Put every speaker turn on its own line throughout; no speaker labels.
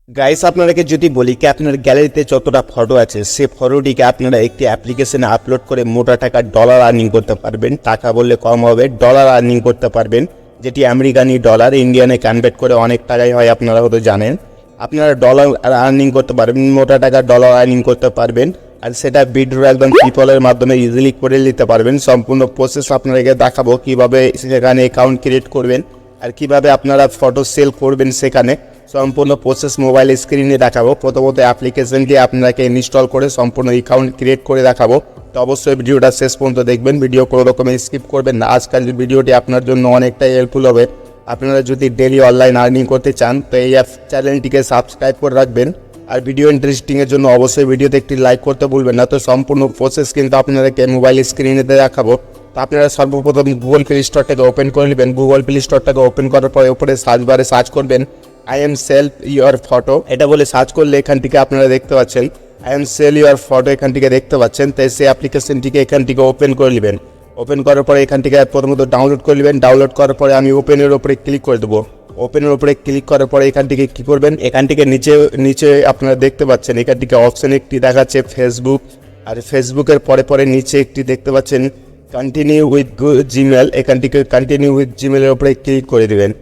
Guys আপনাদেরকে যদি বলি কি আপনার গ্যালারিতে যতটা ফটো আছে সে ফটোটিকে আপনারা একটি অ্যাপ্লিকেশনে আপলোড করে মোটা টাকা ডলার আর্নিং করতে পারবেন। টাকা বললে কম হবে, ডলার আর্নিং করতে পারবেন, যেটি আমেরিকানি ডলার ইন্ডিয়ানে কনভার্ট করে অনেক টাকাই হয়, আপনারা হয়তো জানেন। আপনারা ডলার আর্নিং করতে পারবেন, মোটা টাকা ডলার আর্নিং করতে পারবেন, আর সেটা ভিডিও একদম পিপলের মাধ্যমে ইজিলি করে নিতে পারবেন। সম্পূর্ণ প্রসেস আপনাদেরকে দেখাবো কীভাবে সেখানে অ্যাকাউন্ট ক্রিয়েট করবেন আর কিভাবে আপনারা ফটো সেল করবেন। সেখানে সম্পূর্ণ প্রসেস মোবাইল স্ক্রিনে দেখাবো। প্রথমত অ্যাপ্লিকেশনটি আপনাকে ইনস্টল করে সম্পূর্ণ অ্যাকাউন্ট ক্রিয়েট করে দেখাবো। তো অবশ্যই ভিডিওটা শেষ পর্যন্ত দেখবেন, ভিডিও কোনো রকমের স্কিপ করবেন না। আজকাল ভিডিওটি আপনার জন্য অনেকটাই হেল্পফুল হবে। আপনারা যদি ডেইলি অনলাইন আর্নিং করতে চান তো এই চ্যানেলটিকে সাবস্ক্রাইব করে রাখবেন, আর ভিডিও ইন্টারেস্টিংয়ের জন্য অবশ্যই ভিডিওতে একটি লাইক করতে ভুলবেন না। তো সম্পূর্ণ প্রসেস কিন্তু আপনাদেরকে মোবাইল স্ক্রিনে দেখাবো। তো আপনারা সর্বপ্রথম গুগল প্লে স্টোরটাকে ওপেন করে নেবেন। গুগল প্লে স্টোরটাকে ওপেন করার পরে উপরে সার্চ বারে সার্চ করবেন I am sell your photo, এটা বলে সার্চ করলে এখান থেকে আপনারা দেখতে পাচ্ছেন I am sell your photo, এখান থেকে দেখতে পাচ্ছেন। তাই সেই অ্যাপ্লিকেশনটিকে এখান থেকে ওপেন করে নেবেন। ওপেন করার পরে এখান থেকে প্রথমত ডাউনলোড করে নেবেন। ডাউনলোড করার পরে আমি ওপেনের উপরে ক্লিক করে দেবো। ওপেনের উপরে ক্লিক করার পরে এখান থেকে কী করবেন, এখান থেকে নিচে আপনারা দেখতে পাচ্ছেন এখান থেকে অপশন একটি দেখাচ্ছে ফেসবুক, আর ফেসবুকের পরে নিচে একটি দেখতে পাচ্ছেন কন্টিনিউ উইথ জিমেল। এখান থেকে কন্টিনিউ উইথ জিমেলের উপরে ক্লিক করে দেবেন।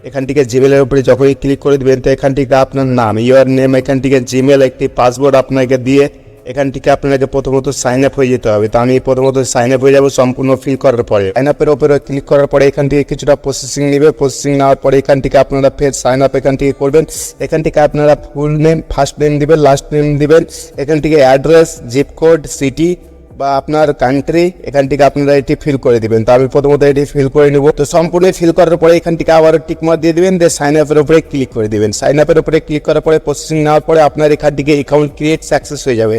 এখান থেকে জিমেলের উপরে যখনই ক্লিক করে দেবেন তো এখান থেকে আপনার নাম ইউর নেম, এখান থেকে জিমেল একটি পাসওয়ার্ড আপনাকে দিয়ে এখান থেকে আপনাকে প্রথমত সাইন আপ হয়ে যেতে হবে। তো আমি প্রথমত সাইন আপ হয়ে যাবো সম্পূর্ণ ফিল করার পরে। সাইন আপের উপরে ক্লিক করার পরে এখান থেকে কিছুটা প্রসেসিং নেবে। প্রসেসিং নেওয়ার পরে এখান থেকে আপনারা ফের সাইন আপ এখান থেকে করবেন। এখান থেকে আপনারা ফুল নেম, ফার্স্ট নেম দিবেন, লাস্ট নেম দিবেন। এখান থেকে অ্যাড্রেস, জিপ কোড, সিটি বা আপনার কান্ট্রি এখান থেকে আপনারা এটি ফিল করে দিবেন। তো আমি প্রথমত এটি ফিল করে নেব। তো সম্পূর্ণ ফিল করার পরে এখান থেকে আবার টিকমার্ক দিয়ে দিবেন, দিয়ে সাইন আপের উপরে ক্লিক করে দিবেন। সাইন আপের উপরে ক্লিক করার পরে প্রসেসিং নেওয়ার পরে আপনার এখান থেকে অ্যাকাউন্ট ক্রিয়েট সাকসেস হয়ে যাবে।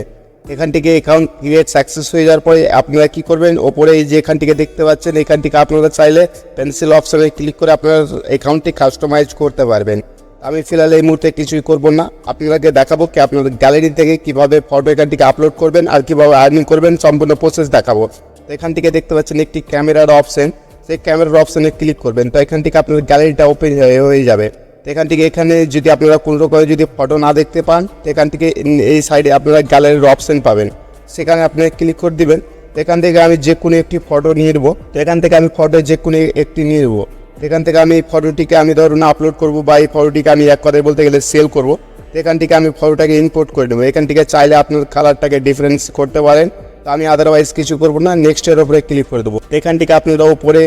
এখান থেকে অ্যাকাউন্ট ক্রিয়েট সাকসেস হয়ে যাওয়ার পরে আপনারা কী করবেন, ওপরে যে এখান থেকে দেখতে পাচ্ছেন এখান থেকে আপনারা চাইলে পেন্সিল অপশনে ক্লিক করে আপনার অ্যাকাউন্টটি কাস্টমাইজ করতে পারবেন। আমি ফিলহাল এই মুহূর্তে কিছুই করবো না, আপনাদেরকে দেখাবো কি আপনাদের গ্যালারি থেকে কীভাবে ফটো এখান থেকে আপলোড করবেন আর কীভাবে আর্নিং করবেন, সম্পূর্ণ প্রসেস দেখাবো। তো এখান থেকে দেখতে পাচ্ছেন একটি ক্যামেরার অপশন, সেই ক্যামেরার অপশনে ক্লিক করবেন। তো এখান থেকে আপনাদের গ্যালারিটা ওপেন হয়ে যাবে। তো এখান থেকে এখানে যদি আপনারা কোনো রকমের যদি ফটো না দেখতে পান তো এখান থেকে এই সাইডে আপনারা গ্যালারির অপশন পাবেন, সেখানে আপনারা ক্লিক করে দিবেন। তো এখান থেকে আমি যে কোনো একটি ফটো নিয়ে নেবো। তো এখান থেকে আমি ফটো যে কোনো একটি নিয়ে নেবো। এখান থেকে আমি এই ফটোটিকে আমি ধরুন আপলোড করব বা এই ফটোটিকে আমি এক কথায় বলতে গেলে সেল করব। তো এখান থেকে আমি ফটোটাকে ইম্পোর্ট করে নেবো। এখান থেকে চাইলে আপনার কালারটাকে ডিফারেন্স করতে পারেন। তো আমি আদারওয়াইজ কিছু করবো না, নেক্সটের ওপরে ক্লিক করে দেবো। এখান থেকে আপনারা উপরে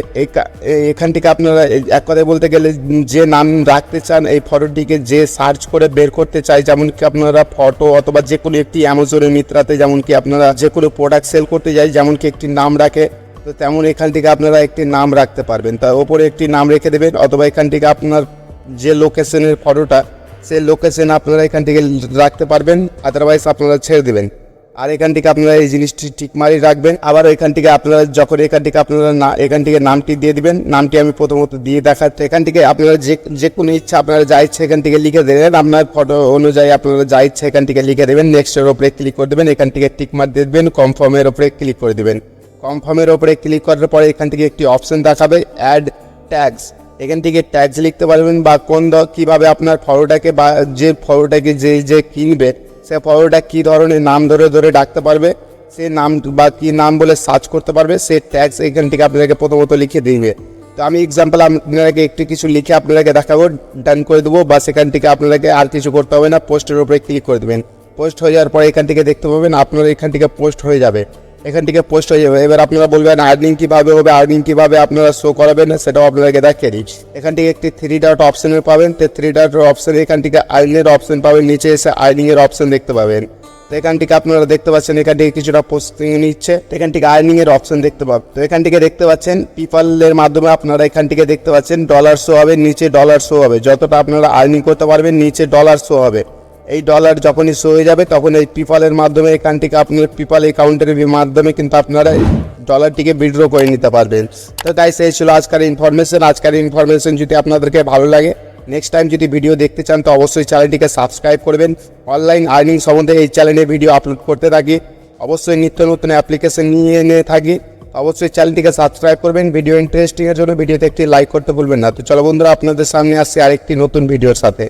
এখান থেকে আপনারা এক কথায় বলতে গেলে যে নাম রাখতে চান এই ফটোটিকে, যে সার্চ করে বের করতে চাই, যেমন কি আপনারা ফটো অথবা যে কোনো একটি অ্যামাজনের মিত্রাতে যেমন কি আপনারা যে কোনো প্রোডাক্ট সেল করতে যাই যেমন কি একটি নাম রাখে, তো তেমন এখান থেকে আপনারা একটি নাম রাখতে পারবেন। তার ওপরে একটি নাম রেখে দেবেন, অথবা এখান থেকে আপনার যে লোকেশনের ফটোটা সেই লোকেশন আপনারা এখান থেকে রাখতে পারবেন, আদারওয়াইজ আপনারা ছেড়ে দেবেন। আর এখান থেকে আপনারা এই জিনিসটি ঠিক মারি রাখবেন। আবার এখান থেকে আপনারা যখন এখান থেকে আপনারা এখান থেকে নামটি দিয়ে দিবেন। নামটি আমি প্রথমত দিয়ে দেখাচ্ছি। এখান থেকে আপনারা যে কোনো ইচ্ছা আপনারা যা ইচ্ছে এখান থেকে লিখে দেবেন, আপনার ফটো অনুযায়ী আপনারা যা ইচ্ছে এখান থেকে লিখে দেবেন। নেক্সটের ওপরে ক্লিক করে দেবেন, এখান থেকে টিক মার্ক দিয়ে দেবেন, কনফার্মের ওপরে ক্লিক করে দেবেন। কনফার্মের ওপরে ক্লিক করার পরে এখান থেকে একটি অপশন দেখাবে অ্যাড ট্যাগস। এখান থেকে ট্যাগস লিখতে পারবেন বা কীভাবে আপনার ফটোটাকে বা যে ফটোটাকে যে কিনবে সে ফটোটা কী ধরনের নাম ধরে ডাকতে পারবে, সে নাম বা কী নাম বলে সার্চ করতে পারবে, সে ট্যাগস এখান থেকে আপনাকে প্রথমত লিখে দিবে। তো আমি এক্সাম্পল আপনাকে একটু কিছু লিখে আপনাকে দেখাবো, ডান করে দেবো। বা সেখান থেকে আপনাকে আর কিছু করতে হবে না, পোস্টের উপরে ক্লিক করে দেবেন। পোস্ট হয়ে যাওয়ার পরে এখান থেকে দেখতে পাবেন আপনার এখান থেকে পোস্ট হয়ে যাবে। এখান থেকে পোস্ট হয়ে যাবে। এবার আপনারা বলবেন আর্নিং কীভাবে হবে, আর্নিং কীভাবে আপনারা শো করাবেন, সেটাও আপনাদেরকে দেখিয়ে দিই। এখান থেকে একটি 3 ডট অপশনের পাবেন। তো 3 ডট অপশনে এখান থেকে আর্নিংয়ের অপশন পাবেন, নিচে এসে আর্নিংয়ের অপশন দেখতে পাবেন। তো এখান থেকে আপনারা দেখতে পাচ্ছেন এখান থেকে কিছুটা পোস্টিং নিচ্ছে, এখান থেকে আর্নিংয়ের অপশন দেখতে পাবেন। তো এখান থেকে দেখতে পাচ্ছেন পিপলের মাধ্যমে আপনারা এখান থেকে দেখতে পাচ্ছেন ডলার শো হবে, নিচে ডলার শো হবে। যতটা আপনারা আর্নিং করতে পারবেন নিচে ডলার শো হবে। এই ডলার যখনই শো হয়ে যাবে তখন এই পিপলের মাধ্যমে এখান থেকে আপনার পিপল অ্যাকাউন্টের মাধ্যমে কিন্তু আপনারা ডলারটিকে উইথড্র করে নিতে পারবেন। তো গাইস এই ছিল আজকের ইনফরমেশন। আজকের ইনফরমেশন যদি আপনাদেরকে ভালো লাগে, নেক্সট টাইম যদি ভিডিও দেখতে চান তো অবশ্যই চ্যানেলটিকে সাবস্ক্রাইব করবেন। অনলাইন আর্নিং সম্বন্ধে এই চ্যানেলে ভিডিও আপলোড করতে থাকি, অবশ্যই নিত্য নতুন অ্যাপ্লিকেশন নিয়ে থাকি। অবশ্যই চ্যানেলটিকে সাবস্ক্রাইব করবেন। ভিডিও ইন্টারেস্টিংয়ের জন্য ভিডিওতে একটি লাইক করতে ভুলবেন না। তো চলো বন্ধুরা, আপনাদের সামনে আসছে আরেকটি নতুন ভিডিওর সাথে।